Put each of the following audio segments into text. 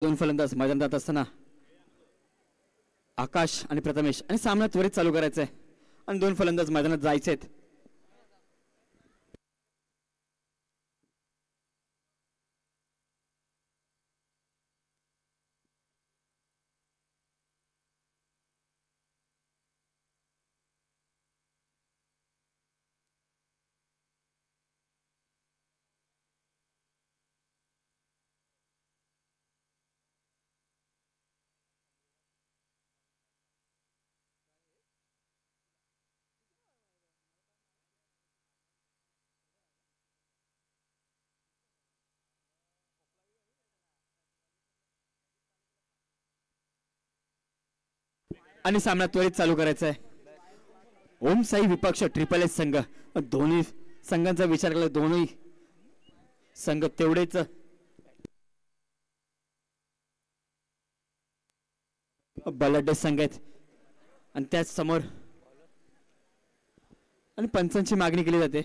दोन फलंदाज मैदानात असताना आकाश आणि प्रथमेश आणि सामना त्वरित चालू करायचा आहे आणि दोन फलंदाज मैदानात जायचे आहेत. आणि सामना त्वरित चालू करायचा आहे. ओम साई विपक्ष ट्रिपल एस संघ. दोन्ही संघांचा विचार केला दोन्ही संघ तेवढेच बलाढ्य संघ आहेत आणि त्याच समोर आणि पंचांची मागणी केली जाते.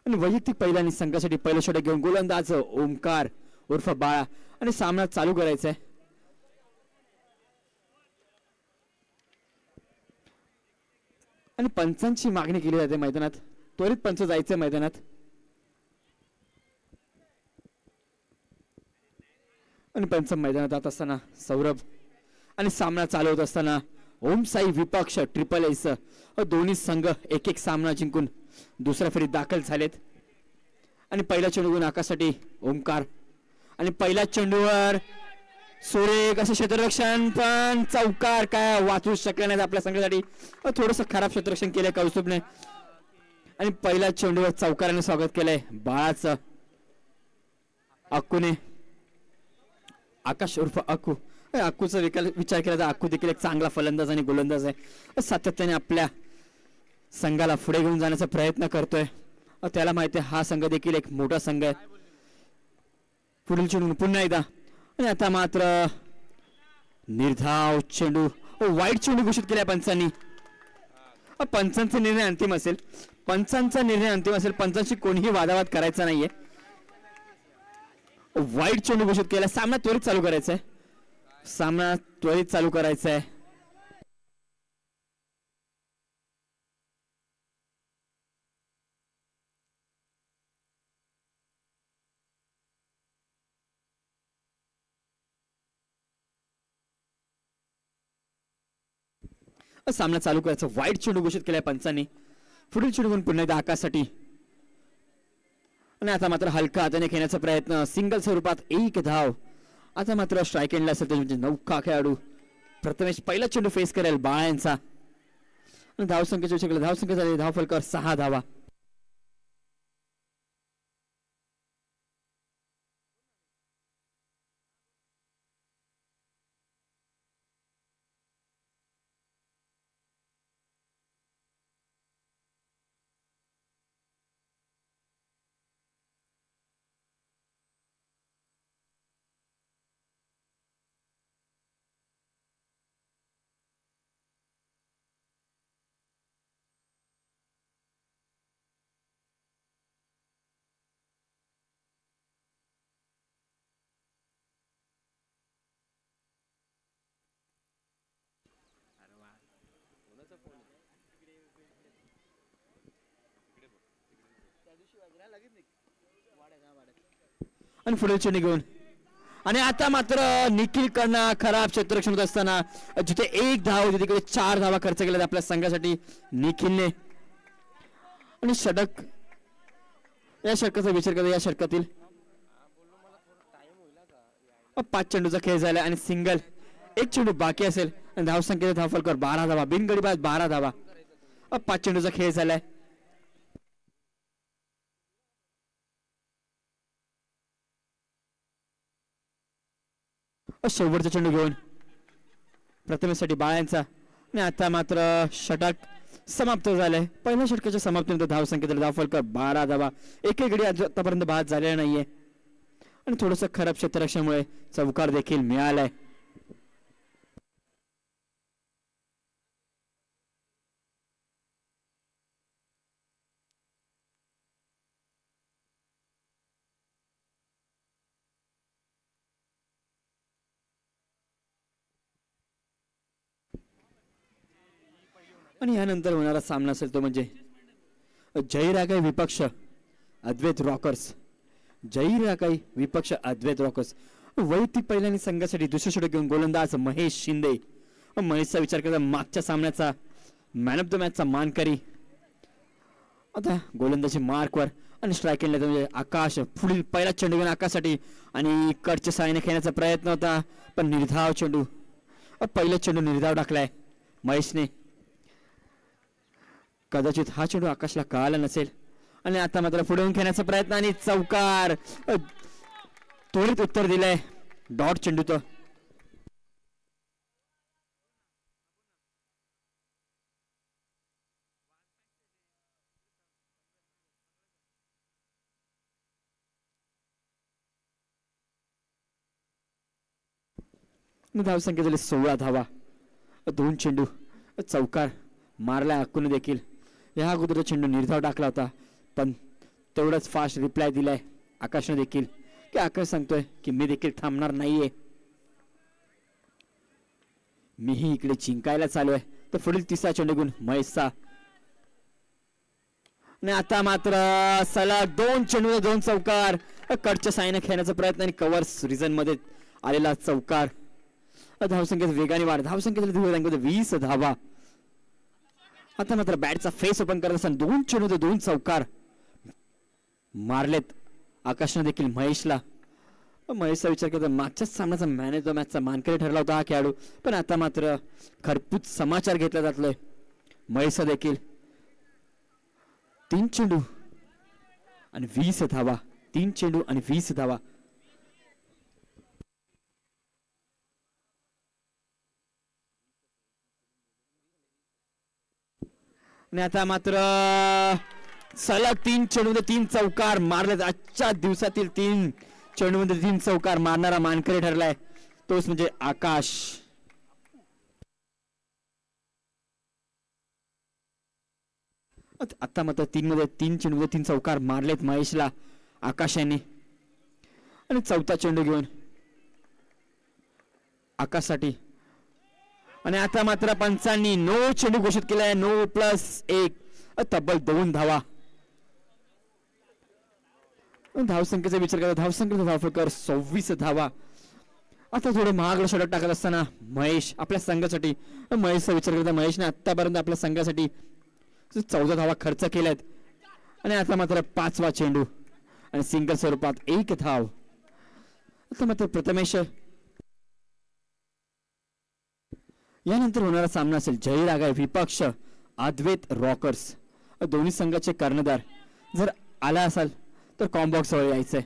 आणि वैयक्तिक पहिला आणि संघासाठी पहिला षटक घेऊन गोलंदाज ओमकार उर्फ बाळा आणि सामना चालू करायचा आहे. आणि पंचांची मागणी केली जाते मैदानात. त्वरित पंच जायचे मैदानात. आणि पंच मैदानात जात असताना सौरभ आणि सामना चालू होत असताना ओम साई विपक्ष ट्रिपल एस दोन्ही संघ एक एक सामना जिंकून दुसऱ्या फेरीत दाखल झालेत. आणि पहिला चेंडू घेऊन आकाशासाठी ओमकार आणि पहिल्या चेंडूवर सुरेख असं क्षेत्ररक्षण पण चौकार काय वाचू शकले नाहीत आपल्या संघासाठी. थोडस खराब क्षेत्ररक्षण केलंय कौस्तुभने आणि पहिल्या चेंडूवर चौकाराने स्वागत केलंय बाळाचं. अक्कूने आकाश उर्फ अक्कू अक्कूचा विचार केला तर अक्कू देखील एक चांगला फलंदाज आणि गोलंदाज आहे. सातत्याने आपल्या संघाला पुढे घेऊन जाण्याचा प्रयत्न करतोय. त्याला माहिती आहे हा संघ देखील एक मोठा संघ आहे. पुढील चेंडू पुन्हा एकदा आणि आता मात्र निर्धाव चेंडू वाईट चेंडू घोषित केलाय पंचांनी. पंचांचा निर्णय अंतिम असेल. पंचांचा निर्णय अंतिम असेल. पंचांशी कोणीही वादावाद करायचा नाहीये. वाईट चेंडू घोषित केला. सामना त्वरित चालू करायचा आहे. सामना त्वरित चालू करायचा आहे. सामना चालू करायचा. वाईट चेंडू घोषित केलाय पंचांनी. पुढील चेंडू घेऊन पुन्हा एकदा आकाशासाठी आणि आता मात्र हलका हाताने खेळण्याचा प्रयत्न. सिंगल स्वरूपात एक धाव. आता मात्र स्ट्राईक एंडला असेल म्हणजे नौका खेळाडू प्रथमेश पहिला चेंडू फेस करेल बाळा यांचा. धाव संख्येच्या विचार धाव संख्या झाली धाव फलकावर 6 धावा. आणि पुढील चेंडू घेऊन आणि आता मात्र निखिल कडनं खराब क्षेत्ररक्षण होत असताना जिथे एक धाव होती तिकडे 4 धावा खर्च केल्या आपल्या संघासाठी निखिलने. आणि षटक या षटकाचा विचार करता या षटकातील 5 चेंडूचा खेळ झाला आणि सिंगल एक चेंडू बाकी असेल आणि धाव संख्येचा धाव फलकावर 12 धावा. बिनगडीबाज 12 धावा. 5 चेंडूचा खेळ झालाय. शेवटचा चेंडू घेऊन प्रथमेशसाठी बाळांचा आणि आता मात्र षटक समाप्त झालंय. पहिल्या षटकाच्या समाप्तीनंतर धाव संख्येतील धाव फलक 12 धावा. एकही गडी आतापर्यंत बाद झालेला नाहीये आणि थोडस खराब क्षेत्ररक्षणामुळे चौकार देखील मिळालाय. आणि यानंतर होणारा सामना असेल तो म्हणजे जयरागाई विपक्ष अद्वैत रॉकर्स. जयरागाई विपक्ष अद्वैत रॉकर्स. वैयक्तिक पहिल्याने संघासाठी दुसरे षटक घेऊन गोलंदाज महेश शिंदे. महेशचा विचार करता मागच्या सामन्याचा मॅन ऑफ द मॅचचा मानकरी. आता गोलंदाजी मार्कवर आणि स्ट्राईक केला म्हणजे आकाश. पुढील पहिला चेंडू घेऊन आकाशसाठी आणि कडच्या साहाय्याने खेळण्याचा प्रयत्न होता पण निर्धाव चेंडू. पहिला चेंडू निर्धाव टाकलाय महेशने. कदाचित हा चेंडू आकाशला कळाला नसेल आणि आता मात्र पुढे येऊन खेळण्याचा प्रयत्न आणि चौकार. त्वरित उत्तर दिलंय डॉट चेंडू. तो धावसंख्या झाली 16 धावा. 2 चेंडू चौकार मारला अक्कून देखील. या अगोदर चेंडू निर्धाव टाकला होता पण तेवढंच फास्ट रिप्लाय दिलाय आकाशने देखील की आकाश सांगतोय की मी देखील थांबणार नाहीये, मीही इकडे जिंकायला चालू आहे. तर पुढील तिसरा चेंडू घेऊन महेशचा आणि आता मात्र सलग 2 चेंडू 2 चौकार. कडच्या साईने खेळण्याचा प्रयत्न आणि कव्हर्स रिझन मध्ये आलेला चौकार. धावसंख्येत वेगाने वाढ. धावसंख्येत 20 धावा. आता मात्र बॅटचा फेस ओपन करत असताना 2 चेंडू 2 चौकार मारलेत आकाशने देखील महेशला. महेशचा विचार करता मागच्याच सामन्याचा मॅन ऑफ द मॅचचा मानकरी ठरला होता हा खेळाडू पण आता मात्र खरपूस समाचार घेतला जातोय महेशचा देखील. 3 चेंडू आणि 20 धावा. 3 चेंडू आणि 20 धावा. आणि आता मात्र सलग 3 चेंडूमध्ये 3 चौकार मारले. आजच्या दिवसातील 3 चेंडूमध्ये 3 चौकार मारणारा मानकरी ठरलाय तोच म्हणजे आकाश. आता मात्र 3 चेंडूमध्ये 3 चौकार मारलेत महेशला आकाशाने. आणि चौथा चेंडू घेऊन आकाशसाठी आणि आता मात्र पंचांनी नो चेंडू घोषित केलाय. नो +1 तब्बल 2 धावा. धावसंख्येचा विचार करा. धावसंख्येचा धावफलकर 26 धावा. आता थोडं महागडं षटक टाकत असताना महेश आपल्या संघासाठी महेशचा विचार करता महेशने आतापर्यंत आपल्या संघासाठी 14 धावा खर्च केल्यात आणि आता मात्र 5वा चेंडू आणि सिंगल स्वरूपात 1 धाव. आता मात्र प्रथमेश. यानंतर होणारा सामना असेल जयरागाई विपक्ष अद्वैत रॉकर्स. दोन्ही संघाचे कर्णधार जर आला असाल तर कॉम्बॉक्स वर यायचंय.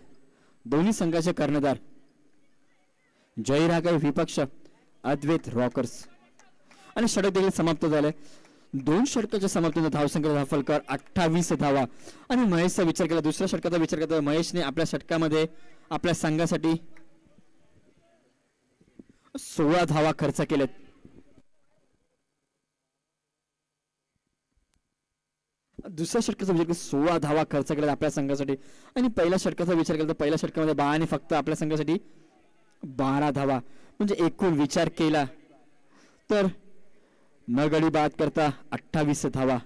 दोन्ही संघाचे कर्णधार जयरागाई विपक्ष अद्वैत रॉकर्स. आणि षटक देखील समाप्त झाले. 2 षटकाच्या समाप्तीने धावसंख्या धावफलकर 28 धावा. आणि महेशचा विचार केला. दुसऱ्या षटकाचा विचार करता महेशने आपल्या षटकामध्ये आपल्या संघासाठी 16 धावा खर्च केलेत. दुसऱ्या षटकाचा विचार 16 धावा खर्च केला आपल्या संघासाठी आणि पहिल्या षटकाचा विचार केला तर पहिल्या षटकामध्ये बाळाने फक्त आपल्या संघासाठी 12 धावा. म्हणजे एकूण विचार केला तर न गडी बाद करता 28 धावा.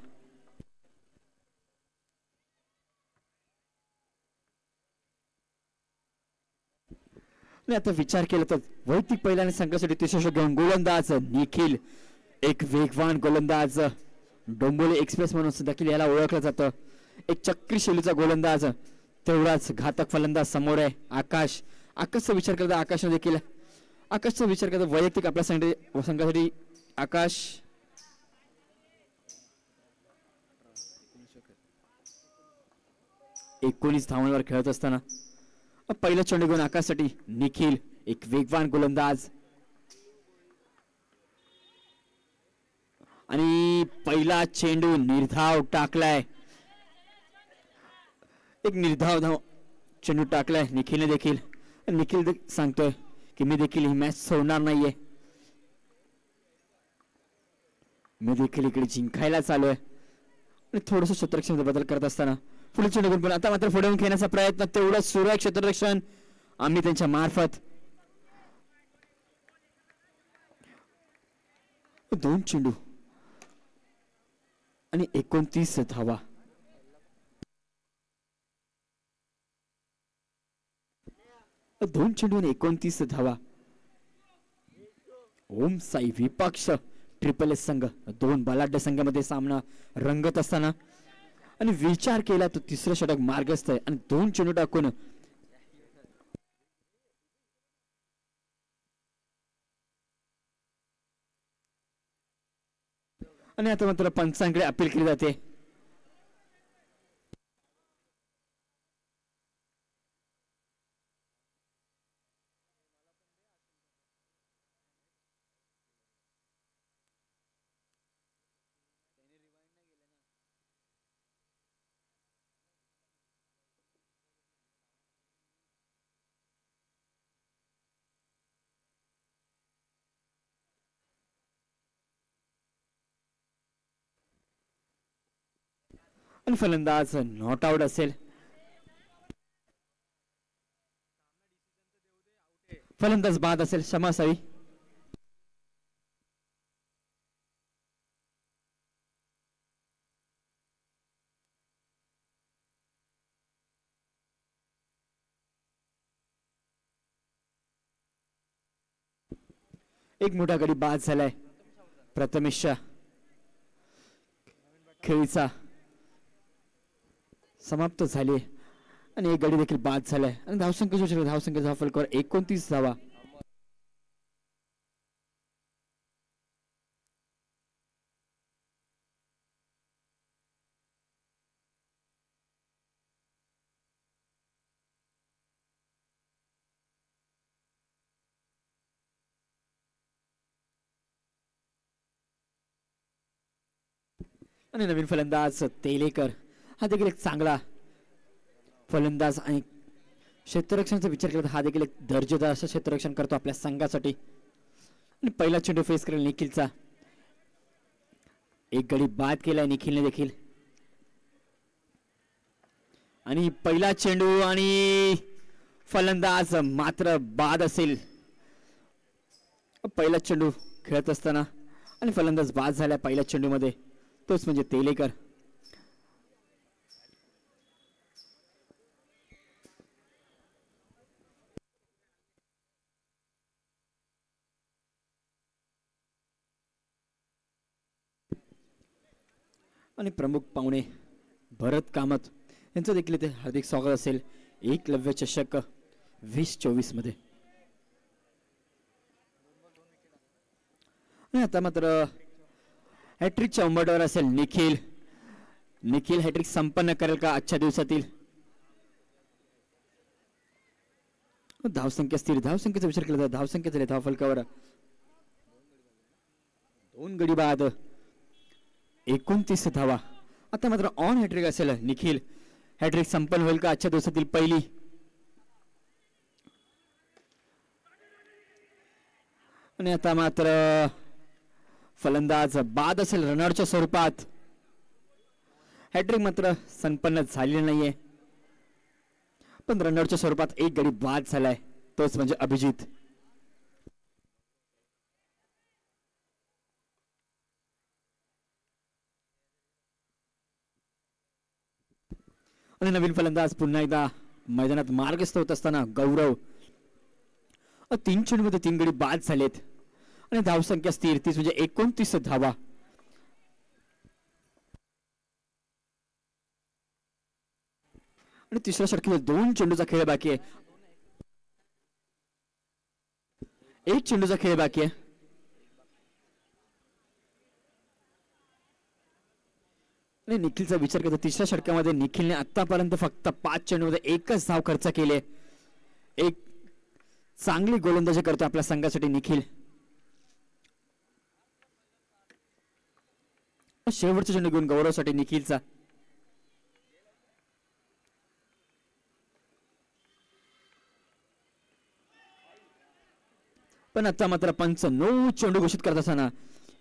आणि आता विचार केला तर वैयक्तिक पहिल्याने संघासाठी तिसरा षटक घेऊन गोलंदाज निखिल. एक वेगवान गोलंदाज. डोंबोली एक्सप्रेस म्हणून देखील याला ओळखलं जातं. एक चक्री शैलीचा गोलंदाज तेवढाच घातक फलंदाज समोर आहे आकाश. आकाशचा विचार करता आकाशने देखील आकाशचा विचार करता वैयक्तिक आपल्या संघासाठी आकाश 19 धावांवर खेळत असताना पहिला चेंडू घेऊन आकाशसाठी निखिल. एक वेगवान गोलंदाज आणि पहिला चेंडू निर्धाव टाकलाय. एक निर्धाव धाव चेंडू टाकलाय निखिलने देखील. निखिल सांगतोय की मी देखील ही मॅच सोडणार नाहीये, मी देखील इकडे जिंकायला चालू आहे. आणि थोडंसं क्षेत्ररक्षण बदल करत असताना पुढे चेंडू घेऊन आता मात्र पुढे येऊन खेळण्याचा प्रयत्न. तेवढं सुरू आहे क्षेत्ररक्षण आम्ही त्यांच्या मार्फत. 2 चेंडू आणि 29 धावा. दोन चेंडू आणि 29 धावा. ओम साई विपक्ष ट्रिपल एस संघ, दोन बलाढ्य संघामध्ये सामना रंगत असताना आणि विचार केला तो तिसरं षटक मार्गस्थ आहे आणि दोन चेंडू टाकून आणि आता मात्र पंचांकडे अपील केली जाते. आणि फलंदाज नॉट आउट असेल. फलंदाज बाद असेल, क्षमा असावी. एक मोठा गडी बाद झालाय. प्रथमेश खेळीचा समाप्त झाली आणि एक गडी देखील बाद झालाय आणि धावसंख्येचा फलकावर 29 धावा. आणि नवीन फलंदाज तेलेकर हा देखील एक चांगला फलंदाज आणि क्षेत्ररक्षणाचा विचार केला हा देखील एक दर्जेदार असं क्षेत्ररक्षण करतो आपल्या संघासाठी. आणि पहिला चेंडू फेस करेल निखिलचा. एक गडी बाद केलाय निखिलने देखील आणि पहिला चेंडू आणि फलंदाज मात्र बाद असेल. पहिला चेंडू खेळत असताना आणि फलंदाज बाद झाला पहिल्या चेंडूमध्ये, तोच म्हणजे तेलेकर. आणि प्रमुख पाहुणे भरत कामत यांचं देखील इथे हार्दिक स्वागत असेल एकलव्य चषक 2024 मध्ये. आणि आता मात्र हॅट्रिकच्या उंबरठ्यावर असेल निखिल. निखिल हॅट्रिक संपन्न करेल का आजच्या दिवसातील. धावसंख्या स्थिर, धावसंख्येचा विचार केला तर धावसंख्या झाली धाव फलकावर 2 गडी बाद 29 धावा. आता मात्र ऑन हॅट्रिक असेल निखिल. हॅट्रिक संपन्न होईल का आजच्या दिवसातील पहिली. आणि आता मात्र फलंदाज बाद असेल रनआउटच्या स्वरूपात. हॅट्रिक मात्र संपन्न झालेली नाहीये पण रनआउटच्या स्वरूपात एक गडी बाद झालाय, तोच म्हणजे अभिजित. आणि नवीन फलंदाज पुन्हा एकदा मैदानात मार्गस्थ होत असताना गौरव. 3 चेंडूमध्ये 3 गडी बाद झालेत आणि धावसंख्या स्थिर 30 म्हणजे 29 धावा. आणि तिसऱ्या षटकामध्ये 2 चेंडूचा खेळ बाकी आहे. 1 चेंडूचा खेळ बाकी आहे. आणि निखिलचा विचार करता तिसऱ्या षटकामध्ये निखिलने आतापर्यंत फक्त 5 चेंडूमध्ये 1च धाव खर्च केले. एक चांगली गोलंदाजी करतो आपल्या संघासाठी निखिल. शेवटचा चेंडू घेऊन गौरवसाठी निखिलचा. पण आता मात्र पंच 9 चेंडू घोषित करत असताना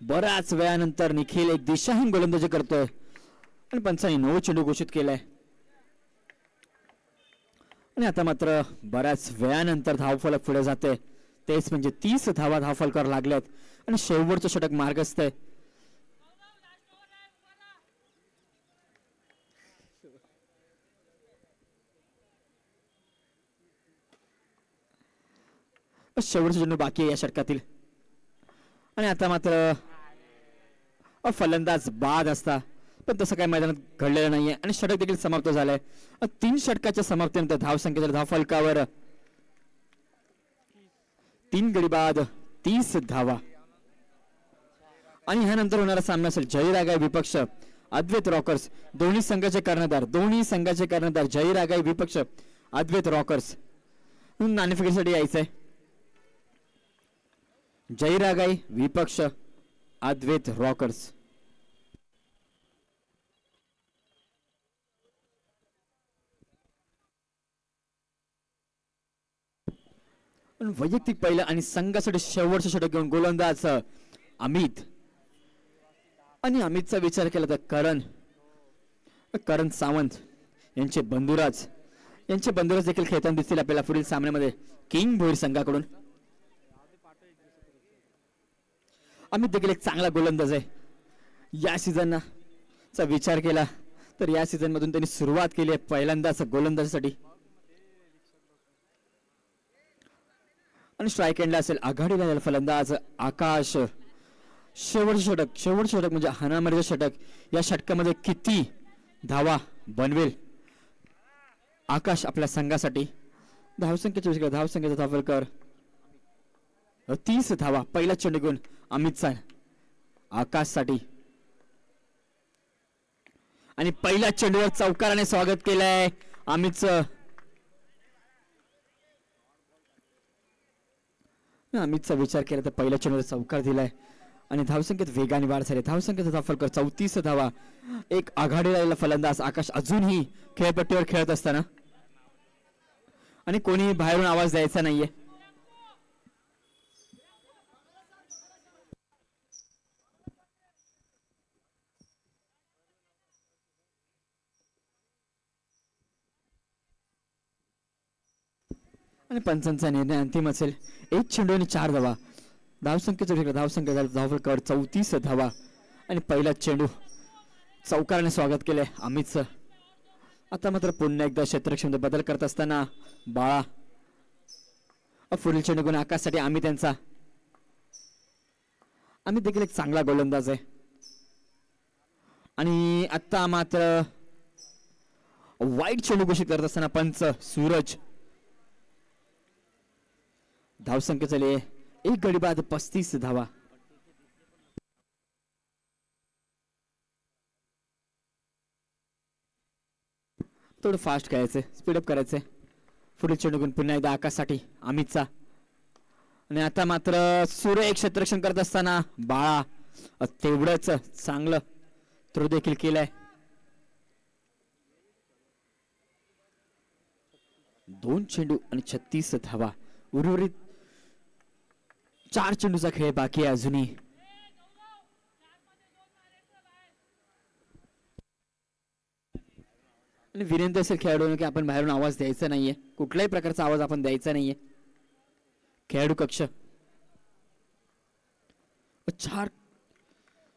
बऱ्याच वेळानंतर निखिल एक दिशाहीन गोलंदाजी करतोय आणि पंचांनी 9 चेंडू घोषित केलाय. आणि आता मात्र बऱ्याच वेळानंतर धावफलक पुढे जाते, तेच म्हणजे 30 धावा धावफलकावर लागल्यात आणि शेवटचं षटक मार्गस्थ आहे. शेवटचा चेंडू बाकी आहे या षटकातील. आणि आता मात्र फलंदाज बाद असता, पण तसं काही मैदानात घडलेलं नाहीये आणि षटक देखील समाप्त झालंय. 3 षटकाच्या समाप्तीनंतर धावसंख्येच्या धावफलकावर 3 गडी बाद 30 धावा. आणि ह्यानंतर होणारा सामना असेल जयरागाई विपक्ष अद्वैत रॉकर्स. दोन्ही संघाचे कर्णधार जयरागाई विपक्ष अद्वैत रॉकर्स. नाणेफेकीसाठी यायचंय. जयरागाई विपक्ष अद्वैत रॉकर्स. वैयक्तिक पहिलं आणि संघासाठी शेवटचं षटक घेऊन गोलंदाज अमित. आणि अमितचा विचार केला तर करण सावंत यांचे बंधुराज देखील खेळताना दिसतील आपल्याला पुढील सामन्यामध्ये किंग भोईर संघाकडून. अमित देखील एक चांगला गोलंदाज आहे. या सीझनचा विचार केला तर या सीझन मधून त्यांनी सुरुवात केली आहे पहिल्यांदाच गोलंदाजीसाठी. आणि स्ट्राईक एंडला असेल आघाडीला फलंदाज आकाश. शेवटचं षटक म्हणजे हाणामारीचं षटक. या षटकामध्ये किती धावा बनवेल आकाश आपल्या संघासाठी. धावसंख्येचा धावफलकर 30 धावा. पहिला चेंडू घेऊन अमितचा आकाशसाठी. आणि पहिल्या चेंडूवर चौकाराने स्वागत केलंय अमितचं. अमितचा विचार केला तर पहिल्या चेंडूवर चौकार दिलाय आणि धावसंख्येत वेगाने वाढ झाली. धावसंख्येचा धावफलकर 34 धावा. एक आघाडीला फलंदाज आकाश अजूनही खेळपट्टीवर खेळत असताना आणि कोणी बाहेरून आवाज द्यायचा नाहीये. आणि पंचांचा निर्णय अंतिम असेल. 1 चेंडू आणि 4 धावा. धावसंख्येचा धावफलकावर 34 धावा. आणि पहिला चेंडू चौकाराने स्वागत केलंय अमितचं. आता मात्र पुन्हा एकदा क्षेत्रक्षमतेत बदल करत असताना बाळा. पुढील चेंडू घेऊन आकाशसाठी अमित यांचा. अमित देखील एक चांगला गोलंदाज आहे. आणि आता मात्र वाईट चेंडू घोषित करत असताना पंच सूरज. धावसंख्या झाली 1 गडी बाद 35 धावा. थोडं फास्ट खेळायचंय, स्पीडअप करायचंय. पुढील चेंडू घेऊन पुन्हा एकदा आकाशसाठी अमितचा. आणि आता मात्र सूर्य एक क्षेत्ररक्षण करत असताना बाळा तेवढंच चांगलं थ्रो देखील केलंय. 2 चेंडू आणि 36 धावा. उर्वरित 4 चेंडूचा खेळ बाकी आहे अजूनही. आणि विनंती असेल खेळाडूंना की आपण बाहेरून आवाज द्यायचा नाहीये. कुठल्याही प्रकारचा आवाज आपण द्यायचा नाहीये. खेळाडू कक्ष.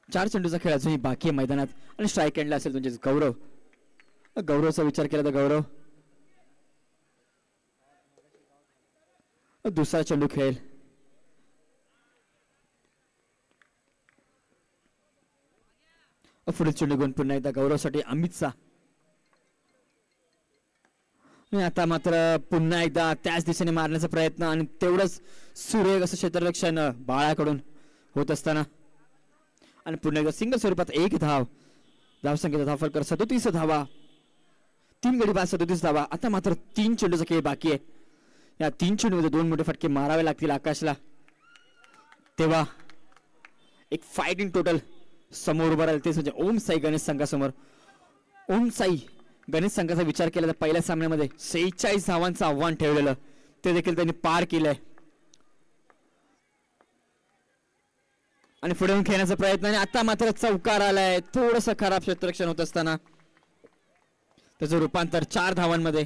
4 चेंडूचा खेळ अजूनही बाकी आहे मैदानात. आणि स्ट्राईक एंडला असेल म्हणजे गौरवचा विचार केला तर गौरव दुसरा चेंडू खेळेल. पुढील चेंडू घेऊन पुन्हा एकदा गौरवसाठी अमितचा. आता मात्र पुन्हा एकदा त्याच दिशेने मारण्याचा प्रयत्न आणि तेवढंच सुरेख असं क्षेत्ररक्षण बाळाकडून होत असताना. आणि पुन्हा एकदा सिंगल स्वरूपात 1 धाव. धावसंख्येचा धावफलकर 37 धावा. 3 गडी बाद 37 धावा. आता मात्र 3 चेंडूचा खेळ बाकी आहे. या 3 चेंडूमध्ये 2 मोठे फटके मारावे लागतील आकाशला. तेव्हा एक फायटिंग टोटल समोर उभं राहील. तेच म्हणजे ओम साई गणेश संघासमोर. ओम साई गणेश संघाचा विचार केला तर पहिल्या सामन्यामध्ये 46 धावांचं आव्हान ठेवलेलं ते देखील त्यांनी पार केलंय. आणि पुढे येऊन खेळण्याचा प्रयत्न. आणि आता मात्र चौकार आलाय. थोडस खराब क्षेत्ररक्षण होत असताना त्याचं रूपांतर 4 धावांमध्ये.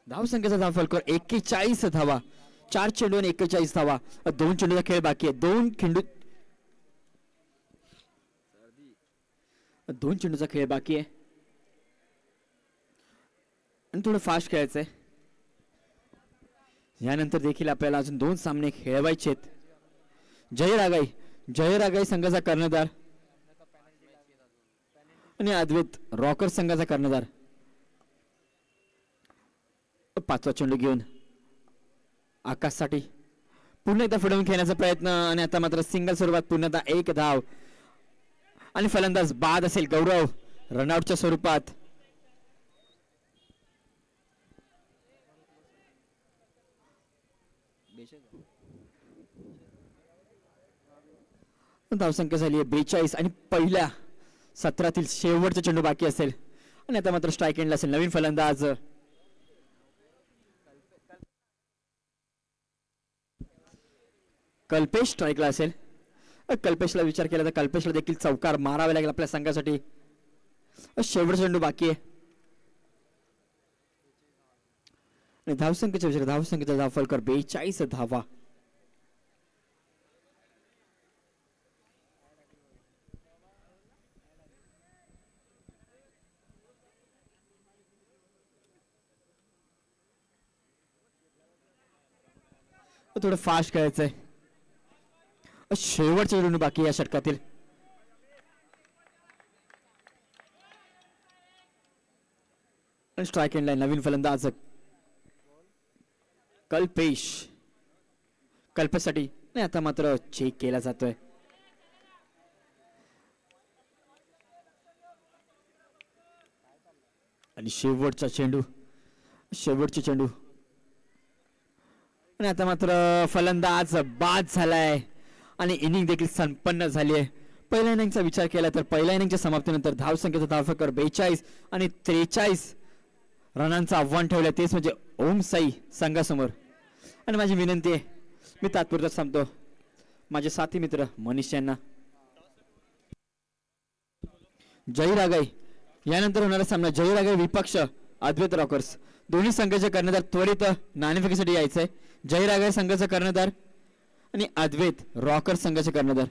धावसंख्येचा धावफलकर 41 धावा. 4 चेंडू आणि 41 धावा. 2 चेंडूचा खेळ बाकी आहे. 2 चेंडूचा खेळ बाकी आहे. आणि थोडं फास्ट खेळायचंय. यानंतर देखील आपल्याला अजून 2 सामने खेळवायचे आहेत. जयरागाई संघाचा कर्णधार आणि अद्वैत रॉकर संघाचा कर्णधार. 5वा चेंडू घेऊन आकाशसाठी पुन्हा एकदा फुडवून खेळण्याचा प्रयत्न आणि आता मात्र सिंगल स्वरूपात पुन्हा 1 धाव आणि फलंदाज बाद असेल गौरव रनआउटच्या स्वरूपात. धावसंख्या झाली आहे 42 आणि पहिल्या सत्रातील शेवटचा चेंडू बाकी असेल आणि आता मात्र स्ट्राईक एंडला असेल नवीन फलंदाज कल्पेश स्ट्राईकला असेल. कल्पेशला विचार केला तर कल्पेशला देखील चौकार मारावे लागेल आपल्या संघासाठी. शेवटचा चेंडू बाकी आहे आणि धावसंख्येचा धावफलकर 42 धावा. थोडं फास्ट खेळायचंय. शेवटचे चेंडू बाकी या षटकातील. स्ट्राईक एंड लाईन नवीन फलंदाज कल्पेशसाठी नाही आता मात्र चेक केला जातोय. आणि शेवटचे चेंडू आणि आता मात्र फलंदाज बाद झालाय आणि इनिंग देखील संपन्न झाली आहे. पहिल्या इनिंगचा विचार केला तर पहिल्या इनिंगच्या समाप्तीनंतर धावसंख्येचा धावफलक 42 आणि 43 रनांचं आव्हान ठेवलं तेच म्हणजे ओम साई संघासमोर. आणि माझी विनंती आहे मी तात्पुरता सांगतो माझे साथी मित्र मनीष यांना जयरागाई यानंतर होणारा सामना जयरागाई विपक्ष अद्वैत रॉकर्स. दोन्ही संघाचे कर्णधार त्वरित नाणेफेकीसाठी यायचंय. जयरागाई संघाचा कर्णधार आणि अद्वैत रॉकर संघाचे कर्णधार.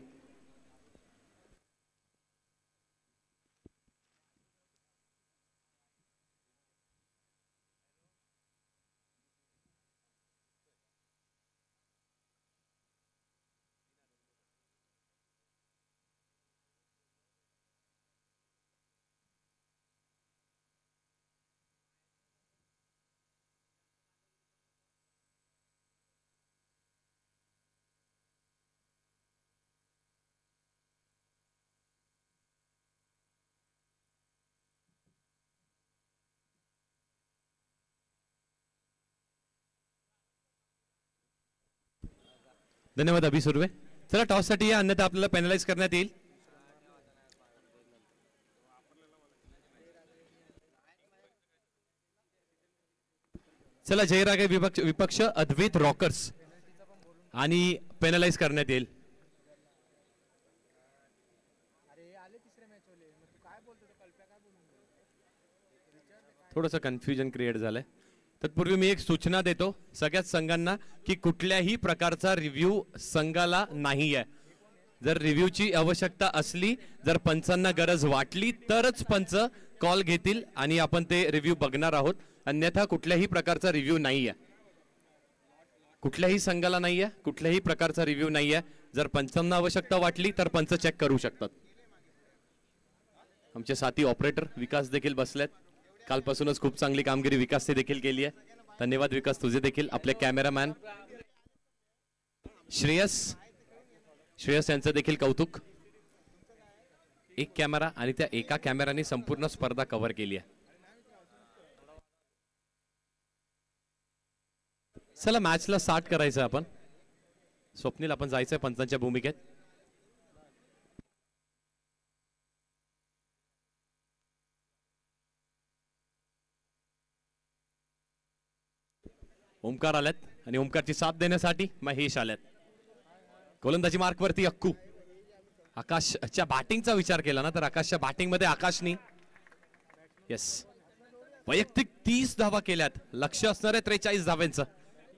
धन्यवाद अभि सुर्वे. चला टॉस साठी या अन्यथा आपल्याला पेनलाइज करण्यात येईल. चला जयरागे विपक्ष अद्वैत रॉकर्स आणि पेनलाइज करण्यात येईल. थोडंसं कन्फ्युजन क्रिएट झालंय. तत्पूर्वी मी एक सूचना देतो सगळ्याच संघांना की कुठल्याही प्रकारचा रिव्ह्यू संघाला नाही आहे. जर रिव्ह्यूची आवश्यकता असली जर पंचांना गरज वाटली तरच पंच कॉल घेतील आणि आपण ते रिव्ह्यू बघणार आहोत. अन्यथा कुठल्याही प्रकारचा रिव्ह्यू नाही आहे. कुठल्याही संघाला नाही आहे कुठल्याही प्रकारचा रिव्ह्यू नाही आहे. जर पंचांना आवश्यकता वाटली तर पंच चेक करू शकतात. आमचे साथी ऑपरेटर विकास देखील बसलेत. कालपासूनच खूप चांगली कामगिरी विकासने देखील केली आहे. धन्यवाद विकास तुझे देखील. आपले कॅमेरामॅन श्रेयस यांचं देखील कौतुक. एक कॅमेरा आणि त्या एका कॅमेराने संपूर्ण स्पर्धा कव्हर केली आहे. चला मॅचला स्टार्ट करायचं आपण. स्वप्नील आपण जायचंय पंचांच्या भूमिकेत. ओमकार आल्यात आणि ओमकारची साथ देण्यासाठी महेश आल्यात. गोलंदाजी मार्कवरती अक्कू. आकाशच्या बॅटिंगचा विचार केला ना तर आकाशच्या बॅटिंग मध्ये आकाशनी वैयक्तिक 30 धावा केल्यात. लक्ष असणार आहे 43 धाव्यांचं.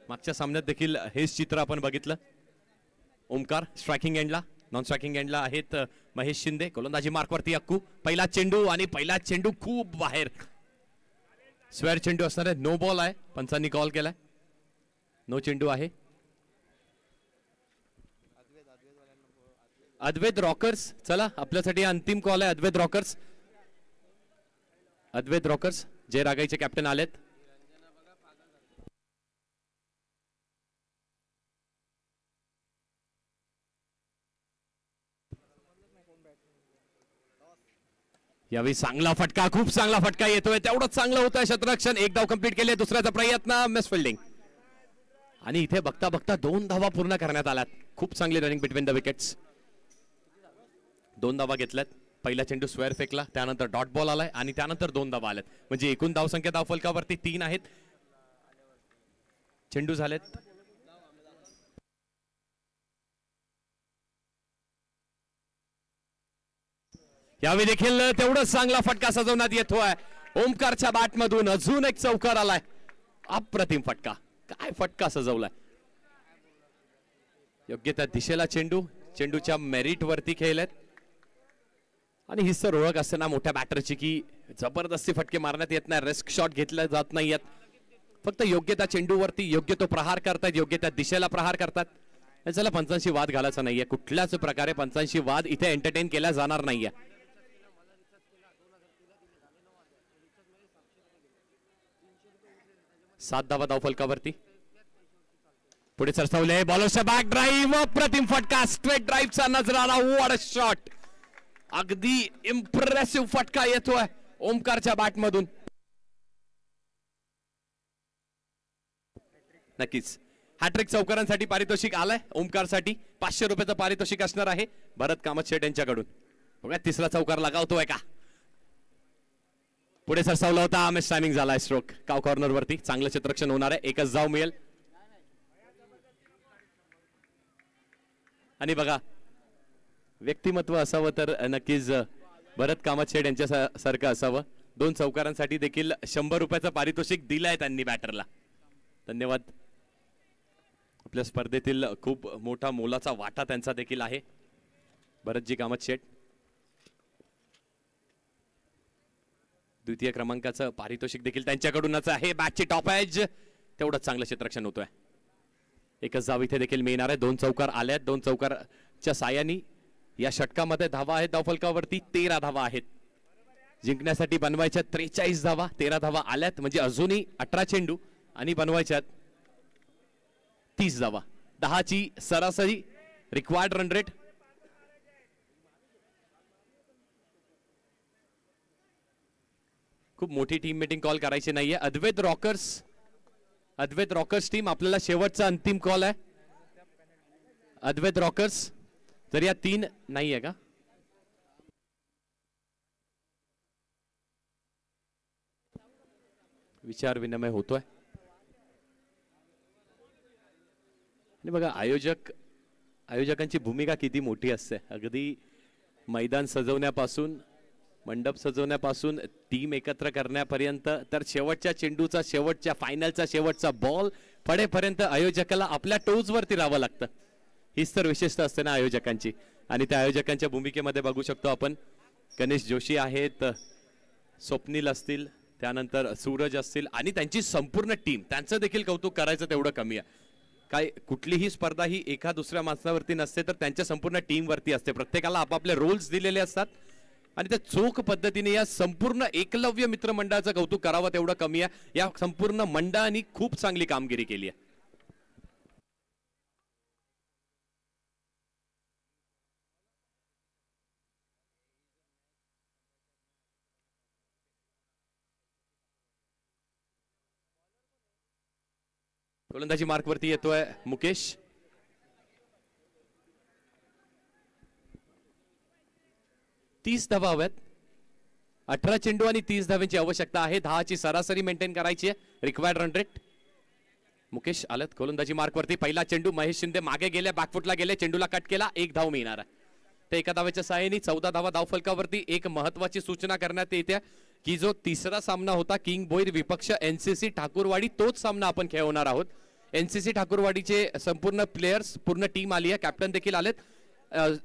मागच्या सामन्यात देखील हेच चित्र आपण बघितलं. ओमकार स्ट्रायकिंग एंडला नॉन स्ट्रायकिंग एंडला आहेत महेश शिंदे. गोलंदाजी मार्कवरती अक्कू. पहिला चेंडू आणि पहिला चेंडू खूप बाहेर. स्क्वेअर चेंडू असणार आहे. नो बॉल आहे पंचांनी कॉल केलाय. नो चेंडू आहे. अद्वैत रॉकर्स, चला आपल्यासाठी अंतिम कॉल आहे. अद्वैत रॉकर्स, अद्वैत रॉकर्स जय रागाईचे कॅप्टन आलेत. यावेळी चांगला फटका, खूप चांगला फटका येतोय. तेवढंच चांगलं होतंय क्षेत्ररक्षण. एक धाव कंप्लीट केले. दुसऱ्याचा प्रयत्न, मिस फिल्डिंग. आणि इथे बघता बघता 2 धावा पूर्ण करण्यात आल्यात. खूप चांगली रनिंग बिटवीन द विकेट्स. 2 धावा घेतल्यात. पहिला चेंडू स्क्वेअर फेकला, त्यानंतर डॉट बॉल आलाय आणि त्यानंतर 2 धावा आल्यात. म्हणजे एकूण धावसंख्या धावफलकावरती 3 आहेत. चेंडू झालेत. यावेळी देखील तेवढंच चांगला फटका सजवण्यात येतोय. ओमकारच्या बॅट मधून अजून एक चौकार आलाय. अप्रतिम फटका, काय फटका सजवलाय. योग्य त्या दिशेला चेंडू, चेंडूच्या मेरिट वरती खेळलेत. आणि ही सर ओळख असते ना मोठ्या बॅटरची की जबरदस्ती फटके मारण्यात येत नाही, रिस्क शॉट घेतले जात नाहीयेत. फक्त योग्य त्या चेंडूवरती योग्य तो प्रहार करतात, योग्य त्या दिशेला प्रहार करतात. त्याला पंचांशी वाद घालायचा नाहीये. कुठल्याच प्रकारे पंचांशी वाद इथे एंटरटेन केला जाणार नाहीये. 7 धावा धावफलकावरती. पुढे सरसावले, बॉलरचा बॅक ड्राईव्ह, अप्रतिम फटका, स्ट्रेट ड्राईव्हचा नजराला. व्हॉट अ शॉट, अगदी इम्प्रेसिव्ह फटका येतोय ओमकारच्या बॅट मधून. नक्कीच हॅट्रिक चौकारांसाठी पारितोषिक आलंय ओमकारसाठी. 500 रुपयाचं पारितोषिक असणार आहे भरत कामत शेट यांच्याकडून. बघा तिसरा चौकार लगावतोय का. पुढे सरसावला होता, मिस टायमिंग झालाय स्ट्रोक. काव कॉर्नर वरती चांगलं क्षेत्ररक्षण होणार आहे. एकच धाव मिळेल. आणि बघा व्यक्तिमत्व असावं तर नक्कीच भरत कामत शेट यांच्या सारखं असावं. 2 चौकारांसाठी देखील 100 रुपयाचं पारितोषिक दिलंय त्यांनी बॅटरला. धन्यवाद. आपल्या स्पर्धेतील खूप मोठा मोलाचा वाटा त्यांचा देखील आहे भरतजी कामत शेट. द्वितीय क्रमांकाचं पारितोषिक देखील त्यांच्याकडूनच आहे. बॅटची टॉप एज, तेवढंच चांगलं क्षेत्ररक्षण होतोय. एकच धाव इथे देखील मिळणार आहे. 2 चौकार आल्यात. 2 चौकारच्या साह्याने या षटकामध्ये धावा आहेत धावफलकावरती 13 धावा आहेत. जिंकण्यासाठी बनवायच्या 43 धावा, 13 धावा आल्यात. म्हणजे अजूनही 18 चेंडू आणि बनवायच्यात 30 धावा. 10ची सरासरी रिक्वायर्ड रन रेट. खूप मोठी टीम मीटिंग कॉल करायची नाहीये. अद्वैत रॉकर्स टीम, आपल्याला शेवटचा अंतिम कॉल आहे. अद्वैत रॉकर्स, तर या 3 नाहीये का. विचार विनिमय होतोय. आणि बघा आयोजकांची भूमिका किती मोठी असते. अगदी मैदान सजवण्यापासून, मंडप सजवण्यापासून, टीम एकत्र करण्यापर्यंत, तर शेवटच्या चेंडूचा, शेवटच्या फायनलचा शेवटचा बॉल पडेपर्यंत आयोजकाला आपल्या टोज वरती राहावं लागतं. हीच तर विशेषता असते ना आयोजकांची. आणि त्या आयोजकांच्या भूमिकेमध्ये बघू शकतो आपण गणेश जोशी आहेत, स्वप्नील असतील, त्यानंतर सूरज असतील आणि त्यांची संपूर्ण टीम. त्यांचं देखील कौतुक करायचं तेवढं कमी आहे. काय कुठलीही स्पर्धा ही एका दुसऱ्या माणसावरती नसते, तर त्यांच्या संपूर्ण टीम वरती असते. प्रत्येकाला आपापले रोल्स दिलेले असतात आणि त्या चोख पद्धतीने या संपूर्ण एकलव्य मित्रमंडळाचं कौतुक करावं तेवढं कमी आहे. या संपूर्ण मंडळाने खूप चांगली कामगिरी केली आहे. गोलंदाजी मार्क वरती येतोय मुकेश. तीस धावा हव्यात. 18 चेंडू आणि 30 धावांची आवश्यकता आहे. 10ची सरासरी मेंटेन करायची आहे. Required run rate. मुकेश आलत गोलंदाजी मार्क वरती. पहिला चेंडू महेश शिंदे मागे गेले, बॅकफुटला गेले, चेंडूला कट केला. 1 धाव मिळणार आहे. ते एका धावाच्या सहाय्याने 14 धावा धावफलकावरती. एक महत्वाची सूचना करण्यात येते की जो तिसरा सामना होता किंग बोईर विपक्ष एनसीसी ठाकूरवाडी, तोच सामना आपण खेळवणार आहोत. एनसीसी ठाकूरवाडीचे संपूर्ण प्लेयर्स, पूर्ण टीम आली आहे. कॅप्टन देखील आलेत.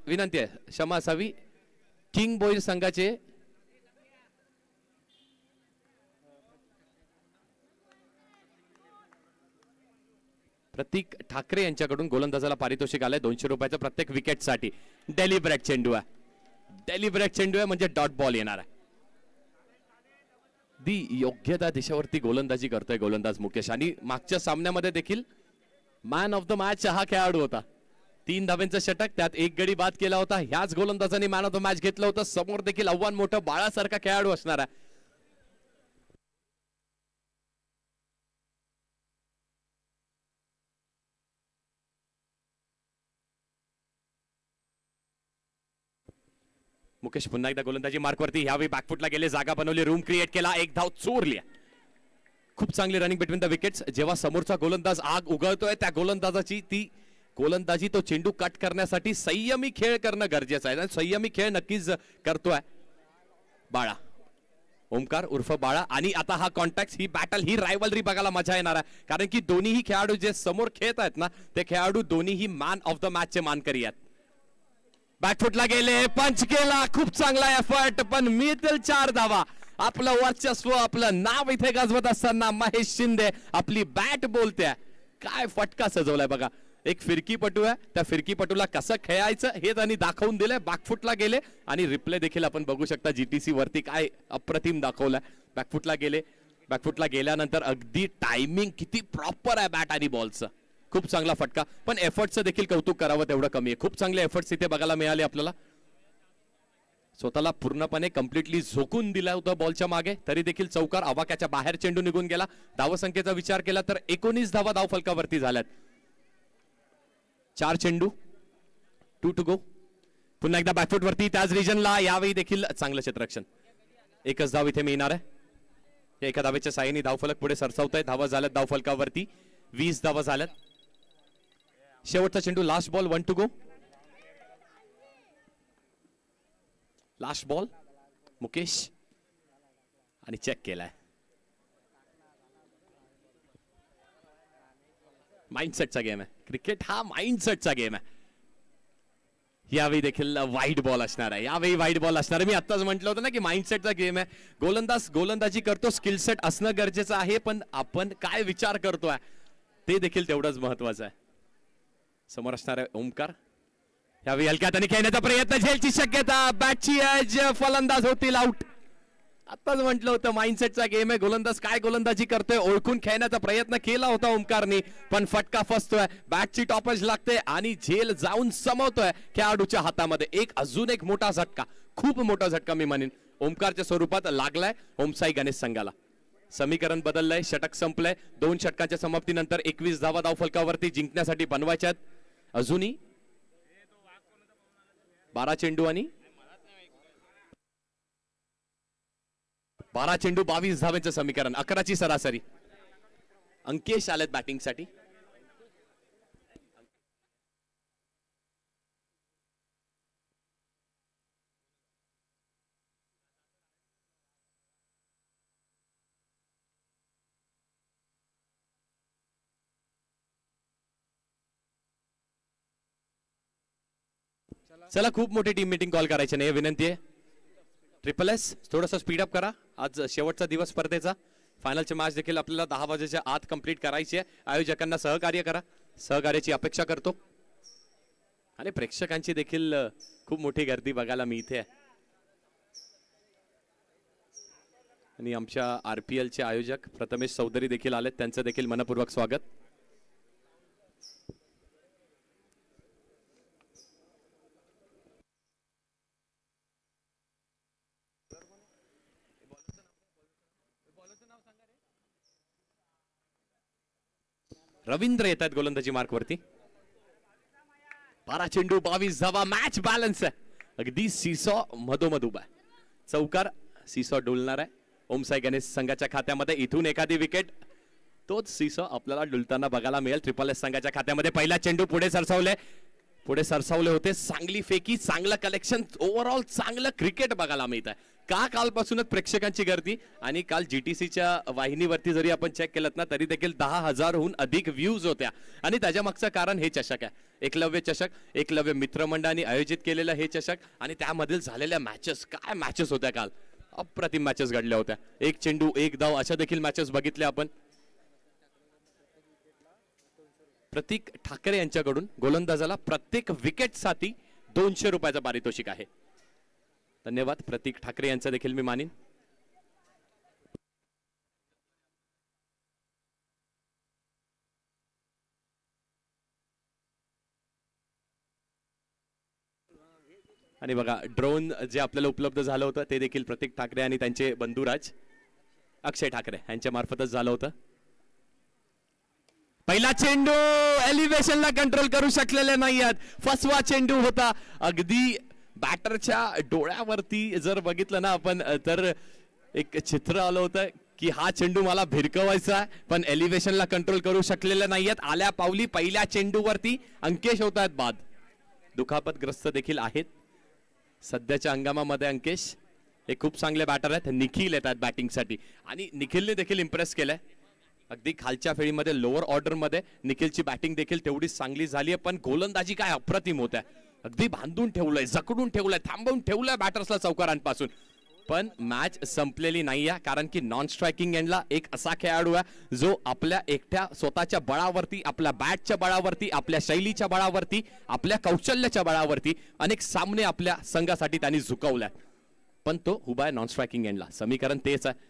विनंती आहे क्षमा असावी. किंग बोईर संघाचे प्रतीक ठाकरे यांच्याकडून गोलंदाजाला पारितोषिक आलंय 200 रुपयाचं प्रत्येक विकेटसाठी. डेलिब्रेट चेंडू आहे, डेलिब्रेट चेंडू आहे म्हणजे डॉट बॉल येणार आहे. दी योग्य त्या दिशेवरती गोलंदाजी करतोय गोलंदाज मुकेश. आणि मागच्या सामन्यामध्ये देखील मॅन ऑफ द मॅच हा खेळाडू होता. 3 धाब्यांचं षटक, त्यात 1 गडी बाद केला होता. ह्याच गोलंदाजाने मॅन ऑफ द मॅच घेतलं होतं. समोर देखील आव्हान मोठं, बाळासारखा खेळाडू असणार आहे. मुकेश पुन्हा एकदा गोलंदाजी मार्कवरती. ह्यावेळी बॅकफुटला गेले, जागा बनवली, रूम क्रिएट केला, 1 धाव चोरली. खूप चांगली रनिंग बिटवीन द विकेट्स. जेव्हा समोरचा गोलंदाज आग उगळतोय त्या गोलंदाजाची ती गोलंदाजी तो चेंडू कट करण्यासाठी संयमी खेळ करणं गरजेचं आहे. संयमी खेळ नक्कीच करतोय बाळा, ओमकार उर्फ बाळा. आणि आता हा कॉन्टॅक्ट, ही बॅटल, ही रायव्हलरी बघायला मजा येणार आहे. कारण की दोन्हीही खेळाडू जे समोर खेळत आहेत ना, ते खेळाडू दोन्हीही मॅन ऑफ द मॅच चे मानकरी आहेत. बॅकफुटला गेले, पंच केला, खूप चांगला एफर्ट, पण मिळतील 4 धावा. आपलं वर्चस्व, आपलं नाव इथे गाजवत असताना महेश शिंदे आपली बॅट बोलते. काय फटका सजवलाय बघा. एक फिरकीपटू आहे, त्या फिरकीपटूला कसं खेळायचं हे त्यांनी दाखवून दिलंय. बॅकफुटला गेले आणि रिप्ले देखील आपण बघू शकता जीटीसी वरती काय अप्रतिम दाखवलाय. बॅकफुटला गेले, बॅकफुटला गेल्यानंतर अगदी टायमिंग किती प्रॉपर आहे बॅट आणि बॉलचं. खूप चांगला फटका, पण एफर्टचं देखील कौतुक करावं तेवढं कमी आहे. खूप चांगले एफर्ट्स इथे बघायला मिळाले आपल्याला. स्वतःला पूर्णपणे कम्प्लिटली झोकून दिला होता बॉलच्या मागे, तरी देखील चौकार, आवाक्याच्या बाहेर चेंडू निघून गेला. धावसंख्येचा विचार केला तर 19 धावा धावफलकावरती झाल्यात. 4 चेंडू, 2 टू गो. पुन्हा एकदा बॅकफुट वरती त्याच रिजनला. यावेळी देखील चांगलं क्षेत्ररक्षण. 1च धाव इथे मिळणार आहे. एका धावेच्या साहाय्याने धावफलक पुढे सरसावत आहे. धावा झाल्यात धावफलकावरती, 20 धावा झाल्यात. शेवटचा चेंडू, last ball, 1 to go. Last ball Mukesh आणि चेक केलाय. माइंडसेटचा गेम आहे क्रिकेट, हा माइंडसेटचा गेम आहे. यावेळी देखील वाईट बॉल असणार आहे, यावेळी वाईट बॉल असणार आहे. मी आत्ताच म्हटलं होतं ना की माइंडसेटचा गेम आहे. गोलंदाज गोलंदाजी करतो, स्किल सेट असणं गरजेचं आहे, पण आपण काय विचार करतोय ते देखील तेवढंच महत्वाचं आहे. समोर असणार आहे ओमकार. यावेळी हलक्यात आणि खेळण्याचा प्रयत्न, झेलची शक्यता, बॅटची एज, फलंदाज होतील आउट. आताच म्हटलं होतं माइंडसेटचा गेम आहे. गोलंदाज काय गोलंदाजी करतोय ओळखून खेळण्याचा प्रयत्न केला होता ओमकारने, पण फटका फसतोय. बॅटची टॉपच लागते आणि झेल जाऊन समवतोय खेळाडूच्या हातामध्ये. अजून एक मोठा झटका, खूप मोठा झटका मी म्हणेन ओमकारच्या स्वरूपात लागलाय ओमसाई गणेश संघाला. समीकरण बदललंय, षटक संपलंय. 2 षटकांच्या समाप्तीनंतर 21 धावा धावफलकावरती जिंकण्यासाठी बनवायच्यात. अजूनही 12 चेंडू आणि 12 चेंडू 22 धावेचं समीकरण, 11ची सरासरी. अंकेश आलेत बॅटिंगसाठी. चला, खूप मोठी टीम मीटिंग कॉल करायची नाही, विनंती आहे. ट्रिपल एस थोडंसं स्पीडअप करा. आज शेवटचा दिवस स्पर्धेचा. फायनलची मॅच देखील आपल्याला 10 वाजेच्या आत कंप्लीट करायची आहे. आयोजकांना सहकार्य करा, सहकार्याची अपेक्षा करतो. आणि प्रेक्षकांची देखील खूप मोठी गर्दी बघायला मिळते आहे. आणि आमच्या आरपीएलचे आयोजक प्रथमेश चौधरी देखील आलेत, त्यांचं देखील मनपूर्वक स्वागत. रवींद्र येत आहेत गोलंदाजी मार्क वरती. 12 चेंडू 22 धावा, मॅच बॅलन्स आहे. अगदी सीसॉ मधोमध उभा आहे. चौकार, सीसॉ डुलणार आहे ओमसाई गणेश संघाच्या खात्यामध्ये. इथून एखादी विकेट, तोच सीसॉ आपल्याला डुलताना बघायला मिळेल. ट्रिपल एस संघाच्या खात्यामध्ये पहिला चेंडू पुढे सरसावले होते. चांगली फेकी, चांगलं कलेक्शन, ओव्हरऑल चांगलं क्रिकेट बघायला मिळत आहे. का कालपासूनच प्रेक्षकांची गर्दी. आणि काल जीटीसीच्या वाहिनीवरती जरी आपण चेक केलं ना, तरी देखील 10,000हून अधिक व्ह्यूज होत्या. आणि त्याच्या मागचं कारण हे चषक आहे, एकलव्य चषक. एकलव्य मित्रमंडळाने आयोजित केलेलं हे चषक आणि त्यामधील झालेल्या मॅचेस, काय मॅचेस होत्या काल, अप्रतिम मॅचेस घडल्या होत्या. 1 चेंडू 1 धाव अशा देखील मॅचेस बघितल्या आपण. प्रतीक ठाकरे यांच्याकडून गोलंदाजाला प्रत्येक विकेट साठी 200 रुपयाचं पारितोषिक आहे. धन्यवाद प्रतीक ठाकरे यांचं देखील मी मानीन. आणि बघा ड्रोन जे आपल्याला उपलब्ध झालं होतं ते देखील प्रतीक ठाकरे आणि त्यांचे बंधुराज अक्षय ठाकरे यांच्या मार्फतच झालं होतं. पहिला चेंडू एलिव्हेशनला कंट्रोल करू शकलेले नाहीयेत. फसवा चेंडू होता. अगदी बॅटरच्या डोळ्यावरती जर बघितलं ना आपण तर एक चित्र आलं होतं की हा चेंडू मला भिरकवायचा आहे, पण एलिव्हेशनला कंट्रोल करू शकलेले नाहीयेत. आल्या पावली पहिल्या चेंडूवरती अंकेश होत आहेत बाद. दुखापतग्रस्त देखील आहेत सध्याच्या हंगामामध्ये अंकेश. हे खूप चांगले बॅटर आहेत. निखिल येतात बॅटिंगसाठी आणि निखिलने देखील इम्प्रेस केलंय. अगदी खालच्या फेरीमध्ये लोअर ऑर्डर मध्ये निखिलची बॅटिंग देखील तेवढीच चांगली झाली आहे, पण गोलंदाजी काय अप्रतिम होत आहे. अगदी बांधून ठेवलंय, जकडून ठेवलंय, थांबवून ठेवलंय बॅटर्सला चौकारांपासून. पण मॅच संपलेली नाही आहे, कारण की नॉन स्ट्रायकिंग एंडला एक असा खेळाडू आहे जो आपल्या एकट्या स्वतःच्या बळावरती, आपल्या बॅटच्या बळावरती, आपल्या शैलीच्या बळावरती, आपल्या कौशल्याच्या बळावरती अनेक सामने आपल्या संघासाठी त्यांनी झुकवलाय. पण तो उभा आहे नॉन स्ट्रायकिंग एंडला. समीकरण तेच आहे.